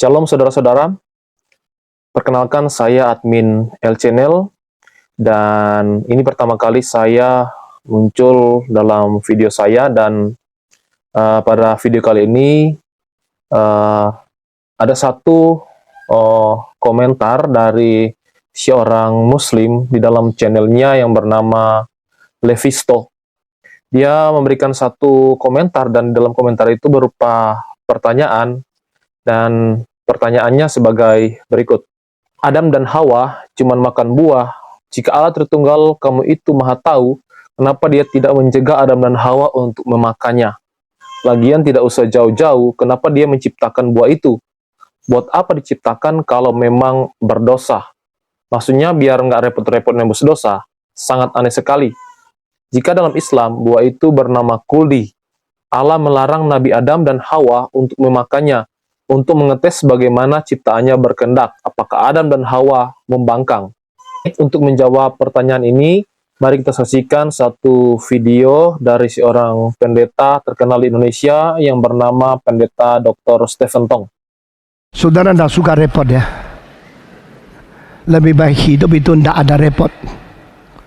Shalom saudara-saudara, perkenalkan saya admin L Channel dan ini pertama kali saya muncul dalam video saya dan pada video kali ini ada satu komentar dari seorang muslim di dalam channelnya yang bernama Levisto. Dia memberikan satu komentar dan dalam komentar itu berupa pertanyaan. Dan pertanyaannya sebagai berikut. Adam dan Hawa cuma makan buah. Jika Allah Tritunggal kamu itu maha tahu, kenapa dia tidak mencegah Adam dan Hawa untuk memakannya? Lagian tidak usah jauh-jauh, kenapa dia menciptakan buah itu? Buat apa diciptakan kalau memang berdosa? Maksudnya biar nggak repot-repot nebus dosa. Sangat aneh sekali. Jika dalam Islam, buah itu bernama kuldi. Allah melarang Nabi Adam dan Hawa untuk memakannya, untuk mengetes bagaimana ciptaannya berkendak, apakah Adam dan Hawa membangkang. Untuk menjawab pertanyaan ini, mari kita saksikan satu video dari seorang pendeta terkenal di Indonesia yang bernama Pendeta Dr. Stephen Tong. Saudara tidak suka repot ya? Lebih baik hidup itu tidak ada repot.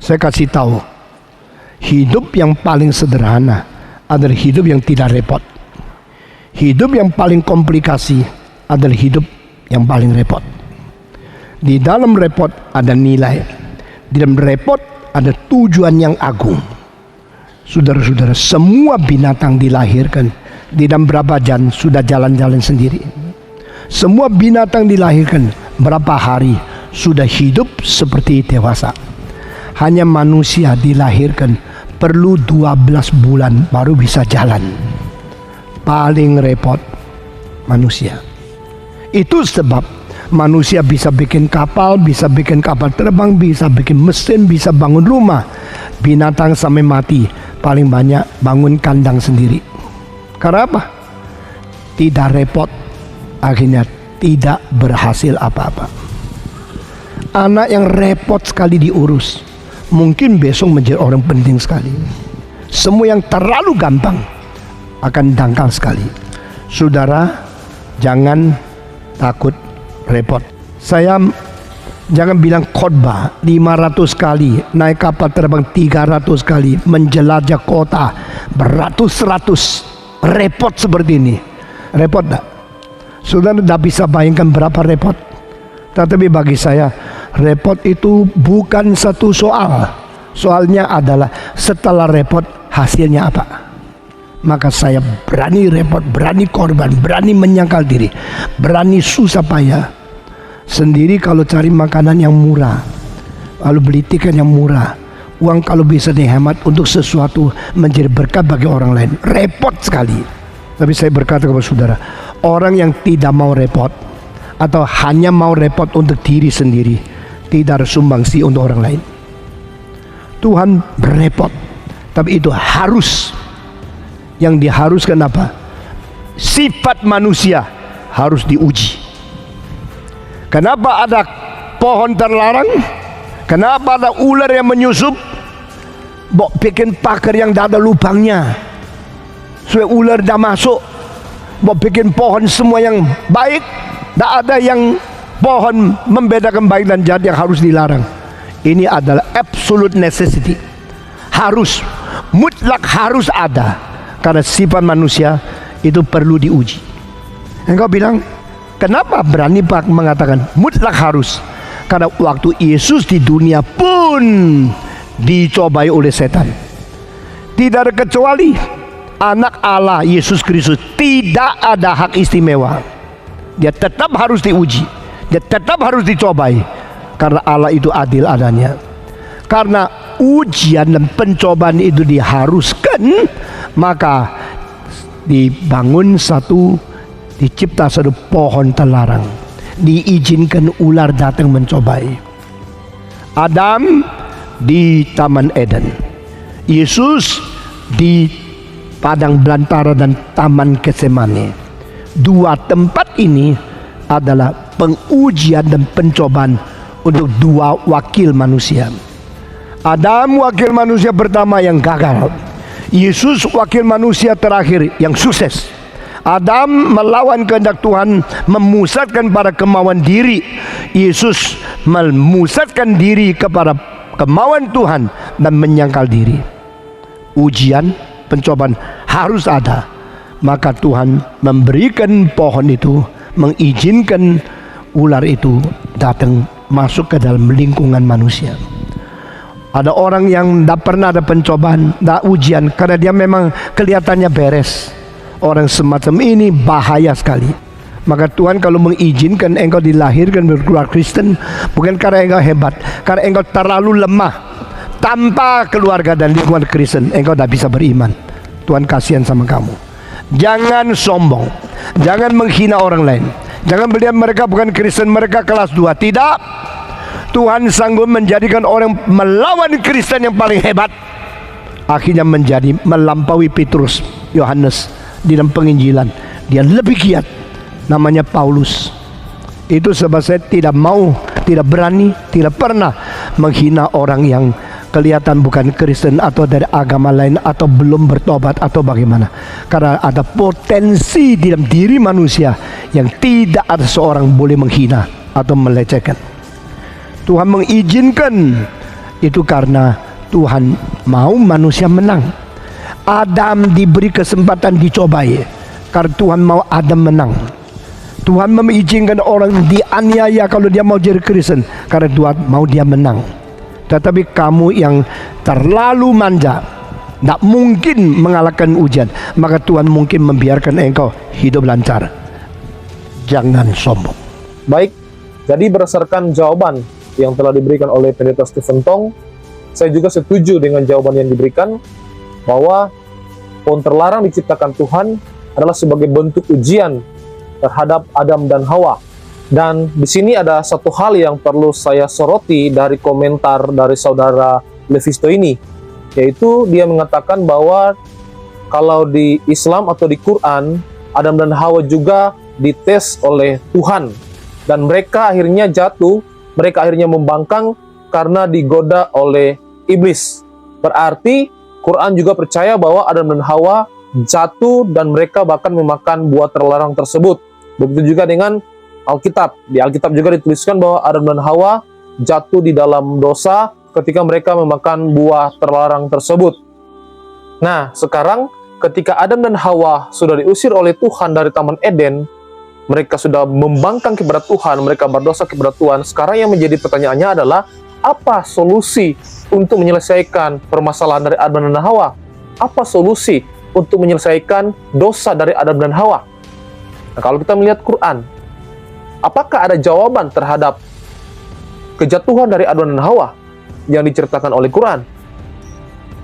Saya kasih tahu, hidup yang paling sederhana adalah hidup yang tidak repot. Hidup yang paling komplikasi adalah hidup yang paling repot. Di dalam repot ada nilai. Di dalam repot ada tujuan yang agung. Saudara-saudara, semua binatang dilahirkan di dalam berapa jam sudah jalan-jalan sendiri. Semua binatang dilahirkan berapa hari sudah hidup seperti dewasa. Hanya manusia dilahirkan perlu 12 bulan baru bisa jalan. Paling repot manusia. Itu sebab manusia bisa bikin kapal terbang, bisa bikin mesin, bisa bangun rumah. Binatang sampai mati paling banyak bangun kandang sendiri. Karena apa? Tidak repot, akhirnya tidak berhasil apa-apa. Anak yang repot sekali diurus mungkin besok menjadi orang penting sekali. Semua yang terlalu gampang akan dangkal sekali. Saudara, jangan takut repot. Saya jangan bilang khotbah 500 kali, naik kapal terbang 300 kali, menjelajah kota beratus-ratus, repot seperti ini. Repot tak? Saudara tidak bisa bayangkan berapa repot. Tetapi bagi saya, repot itu bukan satu soal. Soalnya adalah setelah repot hasilnya apa? Maka saya berani repot, berani korban, berani menyangkal diri, berani susah payah. Sendiri kalau cari makanan yang murah, lalu beli tiket yang murah, uang kalau bisa dihemat untuk sesuatu menjadi berkat bagi orang lain. Repot sekali. Tapi saya berkata kepada saudara, orang yang tidak mau repot atau hanya mau repot untuk diri sendiri, tidak ada sumbangsi untuk orang lain. Tuhan berepot, tapi itu harus. Yang diharuskan apa? Sifat manusia harus diuji. Kenapa ada pohon terlarang? Kenapa ada ular yang menyusup? Bikin pagar yang tidak ada lubangnya supaya ular tidak masuk. Bikin pohon semua yang baik, tidak ada yang pohon membedakan baik dan jahat yang harus dilarang. Ini adalah absolute necessity. Harus, mutlak harus ada. Karena sifat manusia itu perlu diuji. Engkau bilang, kenapa berani Pak mengatakan mutlak harus? Karena waktu Yesus di dunia pun dicobai oleh setan. Tidak ada kecuali anak Allah Yesus Kristus tidak ada hak istimewa. Dia tetap harus diuji. Dia tetap harus dicobai. Karena Allah itu adil adanya. Karena ujian dan pencobaan itu diharuskan, maka dicipta satu pohon terlarang, diizinkan ular datang mencobai. Adam di Taman Eden, Yesus di padang belantara dan Taman Getsemani. Dua tempat ini adalah pengujian dan pencobaan untuk dua wakil manusia. Adam wakil manusia pertama yang gagal, Yesus wakil manusia terakhir yang sukses. Adam melawan kehendak Tuhan, memusatkan pada kemauan diri. Yesus memusatkan diri kepada kemauan Tuhan dan menyangkal diri. Ujian, pencobaan harus ada. Maka Tuhan memberikan pohon itu, mengizinkan ular itu datang masuk ke dalam lingkungan manusia. Ada orang yang tidak pernah ada pencobaan, tidak ujian, karena dia memang kelihatannya beres. Orang semacam ini bahaya sekali. Maka Tuhan kalau mengizinkan engkau dilahirkan berkeluarga Kristen, bukan karena engkau hebat, karena engkau terlalu lemah. Tanpa keluarga dan lingkungan Kristen, engkau tidak bisa beriman. Tuhan kasihan sama kamu. Jangan sombong, jangan menghina orang lain, jangan melihat mereka bukan Kristen, mereka kelas 2. Tidak. Tuhan sanggup menjadikan orang melawan Kristen yang paling hebat, akhirnya menjadi melampaui Petrus, Yohanes di dalam penginjilan. Dia lebih giat, namanya Paulus. Itu sebab saya tidak mau, tidak berani, tidak pernah menghina orang yang kelihatan bukan Kristen atau dari agama lain atau belum bertobat atau bagaimana. Karena ada potensi di dalam diri manusia yang tidak ada seorang boleh menghina atau melecehkan. Tuhan mengizinkan itu karena Tuhan mau manusia menang. Adam diberi kesempatan dicobai karena Tuhan mau Adam menang. Tuhan mengizinkan orang dianiaya kalau dia mau jadi Kristen karena Tuhan mau dia menang. Tetapi kamu yang terlalu manja, tidak mungkin mengalahkan ujian, maka Tuhan mungkin membiarkan engkau hidup lancar. Jangan sombong. Baik, jadi berdasarkan jawaban yang telah diberikan oleh Pendeta Stephen Tong, saya juga setuju dengan jawaban yang diberikan bahwa pohon terlarang diciptakan Tuhan adalah sebagai bentuk ujian terhadap Adam dan Hawa. Dan di sini ada satu hal yang perlu saya soroti dari komentar dari saudara Levisto ini, yaitu dia mengatakan bahwa kalau di Islam atau di Quran, Adam dan Hawa juga dites oleh Tuhan dan mereka akhirnya jatuh, mereka akhirnya membangkang karena digoda oleh iblis. Berarti Quran juga percaya bahwa Adam dan Hawa jatuh dan mereka bahkan memakan buah terlarang tersebut. Begitu juga dengan Alkitab. Di Alkitab juga dituliskan bahwa Adam dan Hawa jatuh di dalam dosa ketika mereka memakan buah terlarang tersebut. Nah, sekarang ketika Adam dan Hawa sudah diusir oleh Tuhan dari Taman Eden, mereka sudah membangkang kepada Tuhan, mereka berdosa kepada Tuhan. Sekarang yang menjadi pertanyaannya adalah, apa solusi untuk menyelesaikan permasalahan dari Adam dan Hawa? Apa solusi untuk menyelesaikan dosa dari Adam dan Hawa? Nah, kalau kita melihat Quran, apakah ada jawaban terhadap kejatuhan dari Adam dan Hawa yang diceritakan oleh Quran?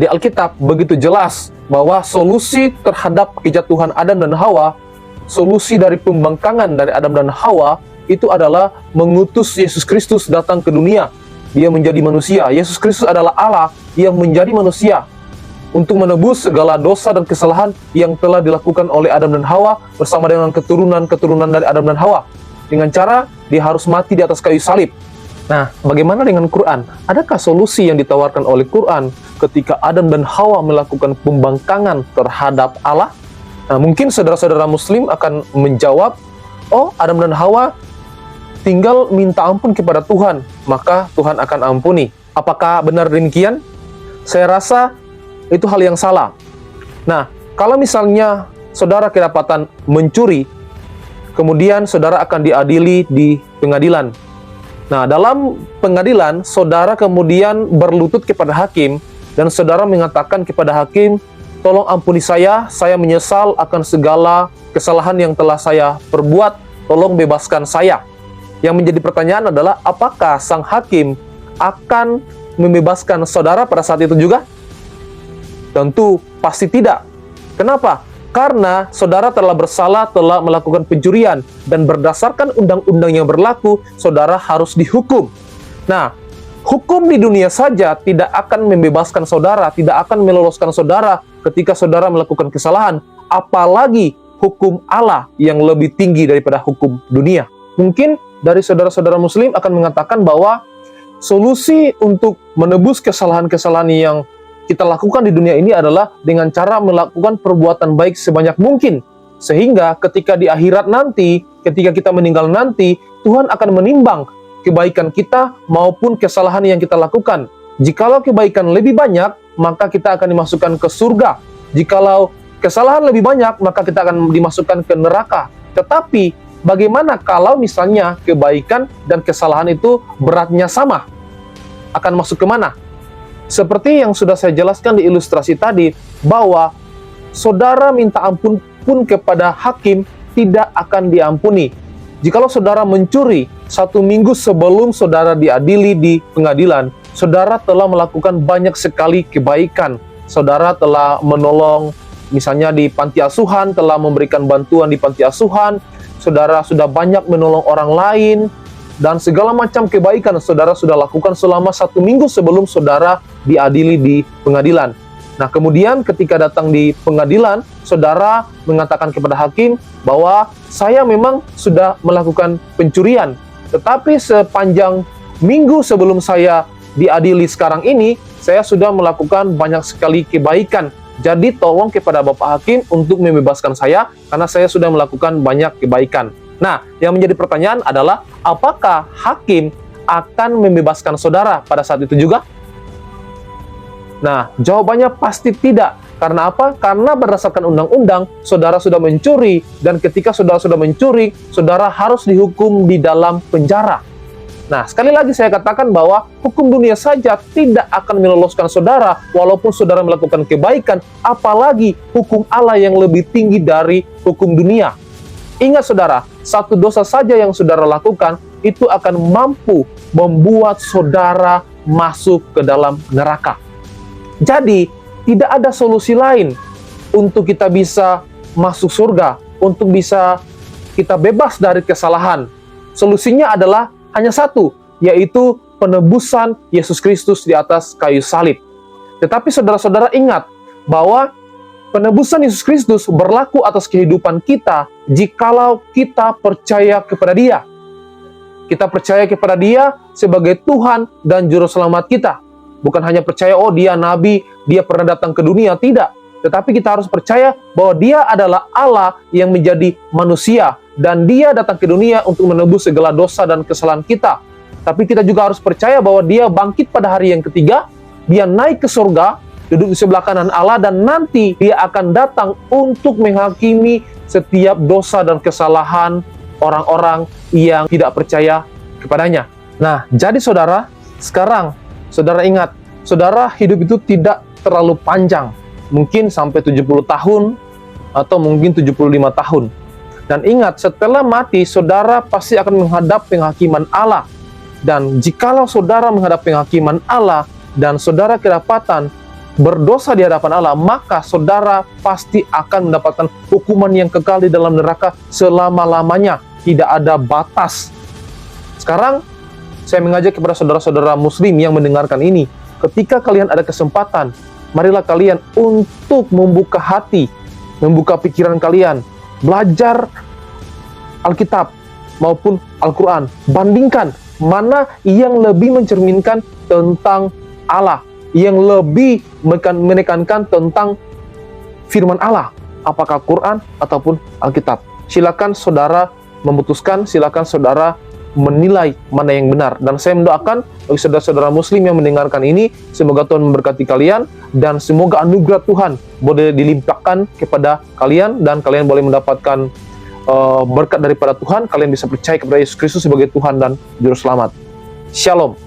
Di Alkitab begitu jelas bahwa solusi terhadap kejatuhan Adam dan Hawa, solusi dari pembangkangan dari Adam dan Hawa itu adalah mengutus Yesus Kristus datang ke dunia. Dia menjadi manusia. Yesus Kristus adalah Allah yang menjadi manusia untuk menebus segala dosa dan kesalahan yang telah dilakukan oleh Adam dan Hawa bersama dengan keturunan-keturunan dari Adam dan Hawa. Dengan cara dia harus mati di atas kayu salib. Nah, bagaimana dengan Quran? Adakah solusi yang ditawarkan oleh Quran ketika Adam dan Hawa melakukan pembangkangan terhadap Allah? Nah, mungkin saudara-saudara Muslim akan menjawab, oh, Adam dan Hawa tinggal minta ampun kepada Tuhan, maka Tuhan akan ampuni. Apakah benar demikian? Saya rasa itu hal yang salah. Nah, kalau misalnya saudara kedapatan mencuri, kemudian saudara akan diadili di pengadilan. Nah, dalam pengadilan, saudara kemudian berlutut kepada hakim, dan saudara mengatakan kepada hakim, tolong ampuni saya menyesal akan segala kesalahan yang telah saya perbuat, tolong bebaskan saya. Yang menjadi pertanyaan adalah, apakah sang hakim akan membebaskan saudara pada saat itu juga? Tentu pasti tidak. Kenapa? Karena saudara telah bersalah, telah melakukan pencurian, dan berdasarkan undang-undang yang berlaku, saudara harus dihukum. Nah, hukum di dunia saja tidak akan membebaskan saudara, tidak akan meloloskan saudara ketika saudara melakukan kesalahan, apalagi hukum Allah yang lebih tinggi daripada hukum dunia. Mungkin dari saudara-saudara Muslim akan mengatakan bahwa solusi untuk menebus kesalahan-kesalahan yang kita lakukan di dunia ini adalah dengan cara melakukan perbuatan baik sebanyak mungkin. Sehingga ketika di akhirat nanti, ketika kita meninggal nanti, Tuhan akan menimbang kebaikan kita maupun kesalahan yang kita lakukan. Jikalau kebaikan lebih banyak, maka kita akan dimasukkan ke surga. Jikalau kesalahan lebih banyak, maka kita akan dimasukkan ke neraka. Tetapi bagaimana kalau misalnya kebaikan dan kesalahan itu beratnya sama? Akan masuk ke mana? Seperti yang sudah saya jelaskan di ilustrasi tadi, bahwa saudara minta ampun pun kepada hakim tidak akan diampuni. Jikalau saudara mencuri 1 minggu sebelum saudara diadili di pengadilan, saudara telah melakukan banyak sekali kebaikan. Saudara telah menolong, misalnya di panti asuhan, telah memberikan bantuan di panti asuhan, saudara sudah banyak menolong orang lain, dan segala macam kebaikan saudara sudah lakukan selama 1 minggu sebelum saudara diadili di pengadilan. Nah, kemudian ketika datang di pengadilan, saudara mengatakan kepada hakim bahwa saya memang sudah melakukan pencurian, tetapi sepanjang minggu sebelum saya diadili sekarang ini, saya sudah melakukan banyak sekali kebaikan. Jadi tolong kepada Bapak Hakim untuk membebaskan saya, karena saya sudah melakukan banyak kebaikan. Nah, yang menjadi pertanyaan adalah, apakah hakim akan membebaskan saudara pada saat itu juga? Nah, jawabannya pasti tidak. Karena apa? Karena berdasarkan undang-undang, saudara sudah mencuri, dan ketika saudara sudah mencuri, saudara harus dihukum di dalam penjara. Nah, sekali lagi saya katakan bahwa hukum dunia saja tidak akan meloloskan saudara, walaupun saudara melakukan kebaikan, apalagi hukum Allah yang lebih tinggi dari hukum dunia. Ingat saudara, satu dosa saja yang saudara lakukan, itu akan mampu membuat saudara masuk ke dalam neraka. Jadi, tidak ada solusi lain untuk kita bisa masuk surga, untuk bisa kita bebas dari kesalahan. Solusinya adalah hanya satu, yaitu penebusan Yesus Kristus di atas kayu salib. Tetapi saudara-saudara ingat bahwa penebusan Yesus Kristus berlaku atas kehidupan kita jikalau kita percaya kepada Dia. Kita percaya kepada Dia sebagai Tuhan dan Juru Selamat kita. Bukan hanya percaya, oh dia nabi, dia pernah datang ke dunia, tidak. Tetapi kita harus percaya bahwa dia adalah Allah yang menjadi manusia, dan dia datang ke dunia untuk menebus segala dosa dan kesalahan kita. Tapi kita juga harus percaya bahwa dia bangkit pada hari yang ketiga, dia naik ke surga, duduk di sebelah kanan Allah, dan nanti dia akan datang untuk menghakimi setiap dosa dan kesalahan orang-orang yang tidak percaya kepadanya. Nah, jadi saudara, sekarang saudara ingat, saudara hidup itu tidak terlalu panjang. Mungkin sampai 70 tahun, atau mungkin 75 tahun. Dan ingat, setelah mati, saudara pasti akan menghadap penghakiman Allah. Dan jikalau saudara menghadap penghakiman Allah, dan saudara kedapatan berdosa di hadapan Allah, maka saudara pasti akan mendapatkan hukuman yang kekal di dalam neraka selama-lamanya. Tidak ada batas. Sekarang, saya mengajak kepada saudara-saudara muslim yang mendengarkan ini, ketika kalian ada kesempatan, marilah kalian untuk membuka hati, membuka pikiran kalian, belajar Alkitab maupun Al-Quran. Bandingkan mana yang lebih mencerminkan tentang Allah, yang lebih menekankan tentang firman Allah, apakah Quran ataupun Alkitab. Silakan saudara memutuskan, silakan saudara menilai mana yang benar. Dan saya mendoakan bagi saudara-saudara muslim yang mendengarkan ini, semoga Tuhan memberkati kalian, dan semoga anugerah Tuhan boleh dilimpahkan kepada kalian, dan kalian boleh mendapatkan berkat daripada Tuhan. Kalian bisa percaya kepada Yesus Kristus sebagai Tuhan dan Juru Selamat. Shalom.